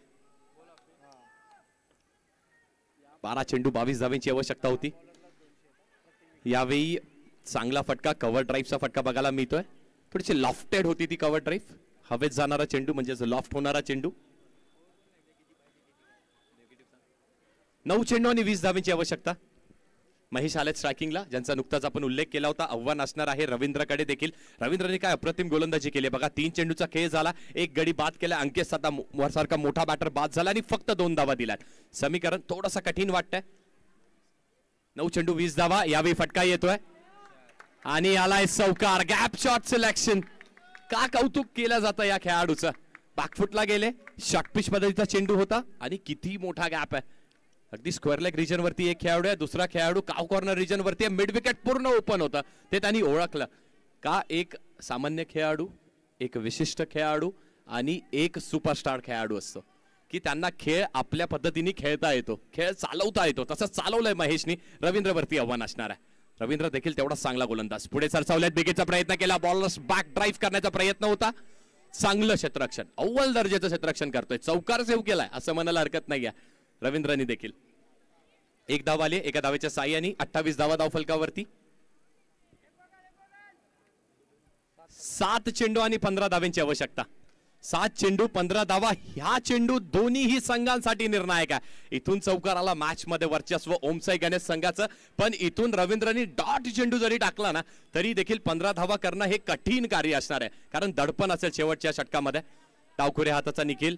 12 चेंडू 22 धावांची आवश्यकता होती. यावेळी चांगला फटका, कव्हर ड्राईव्हचा फटका बघायला मिळतोय. थोडीशी लॉफ्टेड होती ती कव्हर ड्राईव्ह. हवेत जाणारा चेंडू म्हणजे लॉफ्ट होणारा चेंडू. 9 चेंडू आणि 20 धावांची आवश्यकता. महेश आलेत स्ट्रायकिंगला, ज्यांचा नुकताच आपण उल्लेख केला होता. आव्हान असणार आहे रवींद्रकडे देखील. रवींद्रने काय अप्रतिम गोलंदाजी केली बघा. 3 चेंडूचा खेळ झाला, एक गडी बाद केला. अंकेश साधा सारखा मोठा बॅटर बाद झाला आणि फक्त 2 धावा दिल्यात. समीकरण थोडंसं कठीण वाटतंय. 9 चेंडू 20 धावा. यावेळी फटका येतोय आणि आलाय चौकार. Gap shot selection. का कौतुक केलं जातं या खेळाडूचं. बॅकफुटला गेले, शॉर्ट पिच पद्धतीचा चेंडू होता आणि किती मोठा गॅप आहे. अगदी स्क्वेअर लेग रिजन वरती एक खेळाडू आहे, दुसरा खेळाडू काव कॉर्नर रिजन वरती आहे. मिड विकेट पूर्ण ओपन होतं, ते त्यांनी ओळखलं. का एक सामान्य खेळाडू, एक विशिष्ट खेळाडू आणि एक सुपरस्टार खेळाडू असतो की त्यांना खेळ आपल्या पद्धतीने खेळता येतो, खेळ चालवता येतो. तसंच चालवलंय महेशनी. रवींद्रवरती आव्हान असणार आहे. रवींद्र देखील तेवढाच चांगला गोलंदाज. पुढे सरसावल्यात, बिगेचा प्रयत्न केला, बॉलर बॅक ड्राईव्ह करण्याचा प्रयत्न होता. चांगलं क्षेत्ररक्षण, अव्वल दर्जाचं क्षेत्ररक्षण करतोय. चौकार सेव्ह केलाय असं म्हणायला हरकत नाही आहे रवींद्रनी देखील. 1 धाव आली एका धावेच्या साह्याने. 28 धावा धावफलकावरती. 7 चेंडू आणि 15 धावांची आवश्यकता. 7 चेंडू 15 धावा. ह्या चेंडू दोन्हीही संघांसाठी निर्णायक आहे. इथून चौकाराला मॅच मध्ये वर्चस्व ओमसाई गणेश संघाचं, पण इथून रवींद्रनी डॉट चेंडू जरी टाकला ना तरी देखील 15 धावा करणं हे कठीण कार्य असणार आहे, कारण दडपण असेल शेवटच्या षटकामध्ये. डावखुऱ्या हाताचा निखिल,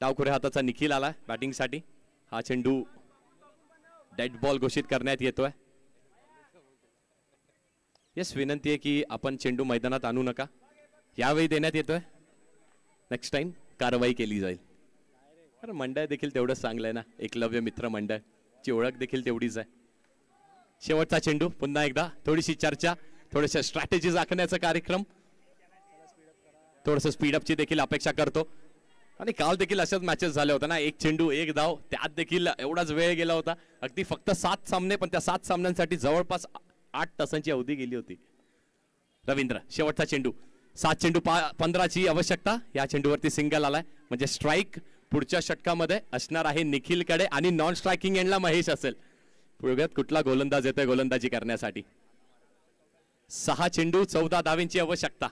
डावखुऱ्या हाताचा निखिल आला बॅटिंगसाठी. हा चेंडू डेड बॉल घोषित करण्यात येतोय. येस, विनंती आहे की आपण चेंडू मैदानात आणू नका. यावेळी देण्यात येतोय, नेक्स्ट टाइम कारवाई केली जाईल. कारण मंडळ देखील तेवढंच चांगलं आहे ना, एकलव्य मित्र मंडळ ची ओळख देखील तेवढीच आहे. शेवटचा चेंडू पुन्हा एकदा. थोडीशी चर्चा, थोडेसे स्ट्रॅटेजी आखण्याचा कार्यक्रम, थोडस स्पीडअपची देखील अपेक्षा करतो. आणि काल देखील अशाच मॅचेस झाल्या होत्या ना, 1 चेंडू 1 धाव, त्यात देखील एवढाच वेळ गेला होता. अगदी फक्त 7 सामने, पण त्या 7 सामन्यांसाठी जवळपास 8 तासांची अवधी गेली होती. रवींद्र, शेवटचा चेंडू. 7 चेंडू 15ची आवश्यकता. या चेंडूवरती सिंगल आलाय म्हणजे स्ट्राईक. पुढच्या षटकामध्ये असणार आहे निखिलकडे आणि नॉन स्ट्रायकिंग एंडला महेश असेल. पुढ्यात कुठला गोलंदाज येतोय गोलंदाजी करण्यासाठी. 6 चेंडू 14 धावांची आवश्यकता.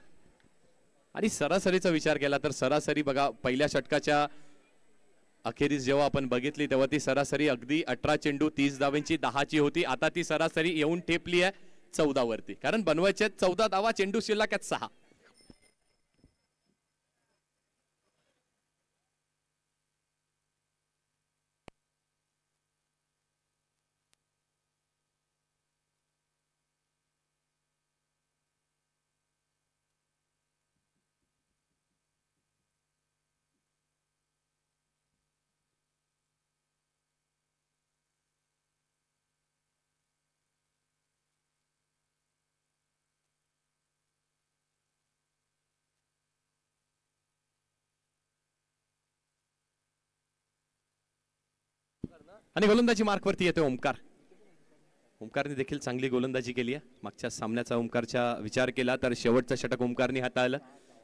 आणि सरासरीचा विचार केला तर सरासरी बघा, पहिल्या षटकाच्या अखेरीस जेव्हा आपण बघितली तेव्हा ती सरासरी अगदी 18 चेंडू 30 धावांची 10ची होती. आता ती सरासरी येऊन ठेपली आहे 14 वरती, कारण बनवायचे 14 धावा, चेंडू शिल्लक आहेत 6. आणि गोलंदाजी मार्कवरती येतोय ओमकार. ओमकारने देखील चांगली गोलंदाजी केली आहे. मागच्या सामन्याचा ओमकारचा विचार केला तर शेवटचं षटक ओमकारने हाताळलं,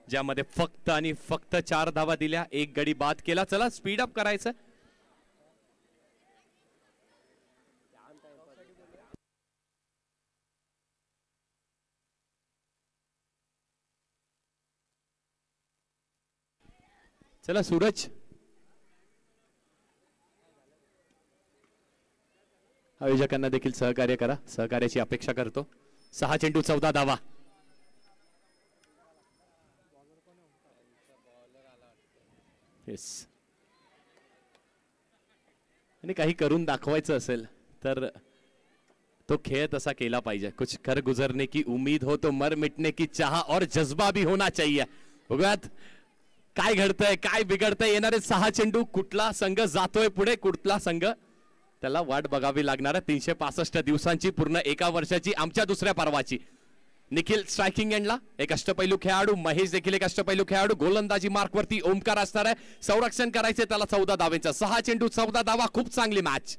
ज्यामध्ये फक्त आणि फक्त 4 धावा दिल्या, 1 गडी बाद केला. चला स्पीड अप करायचं. चला सूरज, आयोजकांना देखील सहकार्य करा, सहकार्याची अपेक्षा करतो. 6 चेंडू 14 धावा. आणि काही करून दाखवायचं असेल तर तो खेळ तसा केला पाहिजे. कुछ कर गुजरने की उम्मीद हो तो मर मिटने की चाह और जज्बा भी होना चाहिए. बघूयात काय घडतंय, काय बिघडतंय. येणारे 6 चेंडू कुठला संघ जातोय पुढे, कुठला संघ त्याला वाट बघावी लागणार आहे. 365 दिवसांची, पूर्ण 1 वर्षाची, आमच्या दुसऱ्या पर्वाची. निखिल स्ट्रायकिंग एंडला, एक अष्टपैलू खेळाडू. महेश देखील एक अष्टपैलू खेळाडू. गोलंदाजी मार्कवरती ओमकार असणार आहे. संरक्षण करायचे त्याला 14 धावेचं. 6 चेंडू 14 धावा. खूप चांगली मॅच.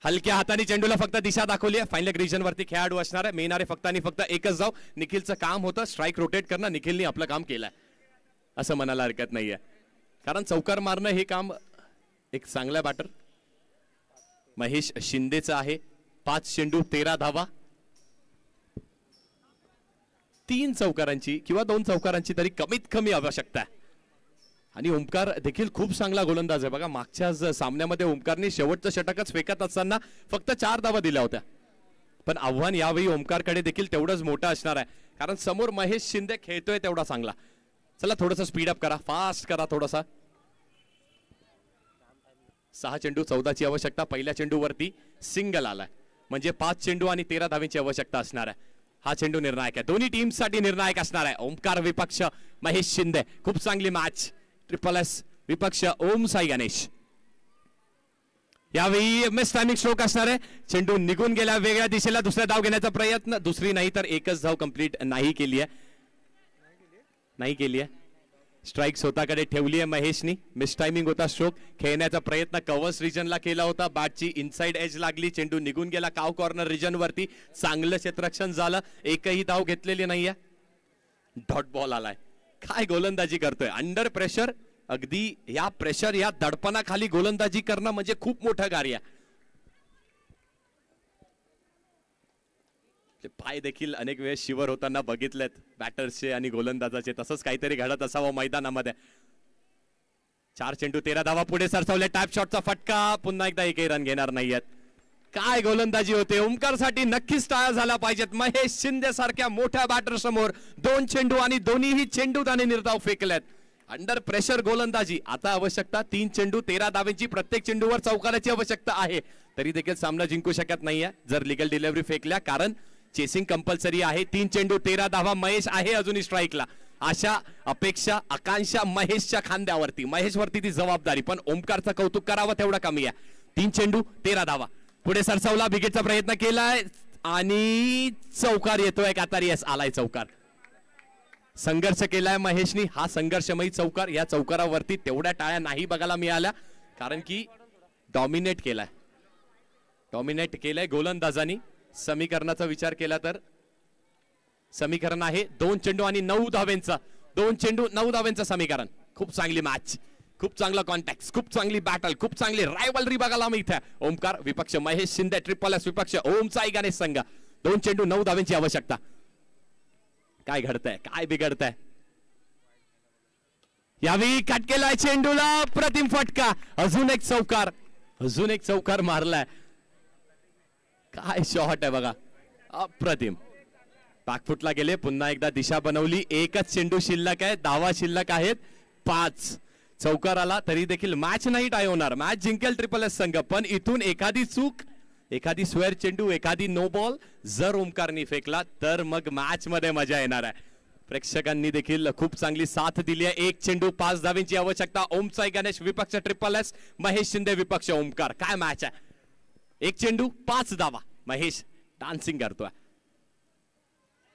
हलक्या हाताने चेंडूला फक्त दिशा दाखवली आहे. फायनल रिजन वरती खेळाडू असणार आहे. मिळणारे फक्त आणि फक्त एकच धाव. निखिलचं काम होतं स्ट्राईक रोटेट करणं. निखिलने आपलं काम केलंय असं म्हणायला हरकत नाहीये, कारण चौकार मारणं हे काम एक चांगला बॅटर महेश शिंदेचं आहे. 5 चेंडू 13 धावा. 3 चौकारांची किंवा 2 चौकारांची तरी कमीत कमी आवश्यकता आहे. आणि ओमकार देखील खूप चांगला गोलंदाज आहे. बघा मागच्या सामन्यामध्ये ओमकारने शेवटचं षटकच फेकत असताना फक्त 4 धावा दिल्या होत्या. पण आव्हान यावेळी ओमकारकडे देखील तेवढंच मोठं असणार आहे, कारण समोर महेश शिंदे खेळतोय तेवढा चांगला. चला थोडंसं स्पीड अप करा, फास्ट करा थोडासा. 6 चेंडू 14ची आवश्यकता. पहिल्या चेंडूवरती सिंगल आलाय, म्हणजे 5 चेंडू आणि 13 धावेची आवश्यकता असणार आहे. हा चेंडू निर्णायक आहे, दोन्ही टीमसाठी निर्णायक असणार आहे. ओमकार विपक्ष महेश शिंदे. खूप चांगली मॅच. ट्रिपल एस विपक्ष ओम साई गणेश. यावेळी मिस टायमिंग स्ट्रोक असणार आहे. चेंडू निघून गेला वेगळ्या दिशेला. दुसरा धाव घेण्याचा प्रयत्न, दुसरी नाही तर एकच धाव कंप्लीट नाही केली आहे. स्ट्राईक स्वतःकडे ठेवली आहे महेशनी. मिस टायमिंग होता स्ट्रोक. खेळण्याचा प्रयत्न कव्हर्स रिजनला केला होता. बॅटची इनसाइड एज लागली, चेंडू निघून गेला काव कॉर्नर रिजन वरती. चांगलं क्षेत्ररक्षण झालं, एकही धाव घेतलेली नाहीये. डॉट बॉल आलाय. काय गोलंदाजी करतोय अंडर प्रेशर. अगदी या प्रेशर, या दडपणाखाली गोलंदाजी करणं म्हणजे खूप मोठं कार्य. पाय देखील अनेक वेळेस शिवर होताना बघितलेत बॅटर्सचे आणि गोलंदाजाचे. तसंच काहीतरी घडत असावं मैदानामध्ये. 4 चेंडू 13 धावा पुढे सरसावले. टॅप शॉटचा फटका. पुन्हा एकदा एकही रन घेणार नाहीयेत. काय गोलंदाजी होते. ओमकारसाठी नक्कीच टाळ्या झाल्या पाहिजेत. महेश शिंदे सारख्या मोठ्या बॅटर समोर 2 चेंडू आणि दोन्हीही चेंडू त्याने निर्धाव फेकलेत. अंडर प्रेशर गोलंदाजी. आता आवश्यकता 3 चेंडू 13 धावेची. प्रत्येक चेंडूवर चौकाराची आवश्यकता आहे. तरी देखील सामना जिंकू शकत नाहीये जर लिगल डिलिव्हरी फेकल्या, कारण चेसिंग कंपल्सरी आहे. 3 चेंडू 13 धावा. महेश आहे अजूनही स्ट्राईकला. अशा अपेक्षा, आकांक्षा महेशच्या खांद्यावरती. महेशवरती ती जबाबदारी. पण ओमकारचं कौतुक करावं तेवढं कमी आहे. 3 चेंडू 13 धावा. पुढे सरसावला, बिगेटचा प्रयत्न केलाय आणि चौकार येतोय. कातारियास आलाय चौकार. संघर्ष केलाय महेशनी. हा संघर्षमयी चौकार. या चौकारावरती तेवढ्या टाळ्या नाही बघायला मिळाल्या, कारण की डॉमिनेट केलंय गोलंदाजांनी. समीकरणाचा विचार केला तर समीकरण आहे 2 चेंडू आणि 9 धावेंचा. 2 चेंडू 9 धावेंचं समीकरण. खूप चांगली मॅच, खूप चांगला कॉन्टॅक्ट, खूप चांगली बॅटल, खूप चांगली रायवलरी बघायला मिळते. ओमकार विपक्ष महेश शिंदे. ट्रिपल एस विपक्ष ओम साई गणेश संघ. 2 चेंडू 9 धावेंची आवश्यकता. काय घडतंय, काय बिघडतंय. यावेळी कट केलाय चेंडूला. प्रतिम फटका. अजून एक चौकार मारलाय. काय शॉट आहे बघा, अप्रतिम. बॅकफुटला गेले. पुन्हा एकदा दिशा बनवली. एकच चेंडू शिल्लक आहे. धावा शिल्लक आहेत 5. चौकार आला तरी देखील मॅच नाही टाय होणार. मॅच जिंकेल ट्रिपल एस संघ. पण इथून एखादी चूक, एखादी स्क्वेअर चेंडू, एखादी नो बॉल जर ओमकारनी फेकला तर मग मॅच मध्ये मजा येणार आहे. प्रेक्षकांनी देखील खूप चांगली साथ दिली आहे. 1 चेंडू 5 धावेंची आवश्यकता. ओम साई गणेश विपक्ष ट्रिपल एस महेश शिंदे विपक्ष ओमकार. काय मॅच आहे. 1 चेंडू 5 धावा. महेश डान्सिंग करतोय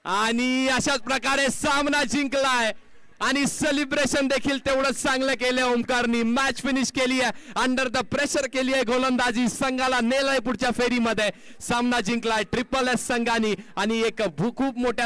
आणि अशाच प्रकारे सामना जिंकलाय. आणि सेलिब्रेशन देखील तेवढंच चांगलं केलं ओमकारनी. मॅच फिनिश केली आहे, अंडर द प्रेशर केली आहे गोलंदाजी, संघाला नेलंय पुढच्या फेरीमध्ये. सामना जिंकलाय ट्रिपल एस संघाने आणि एक खूप मोठ्या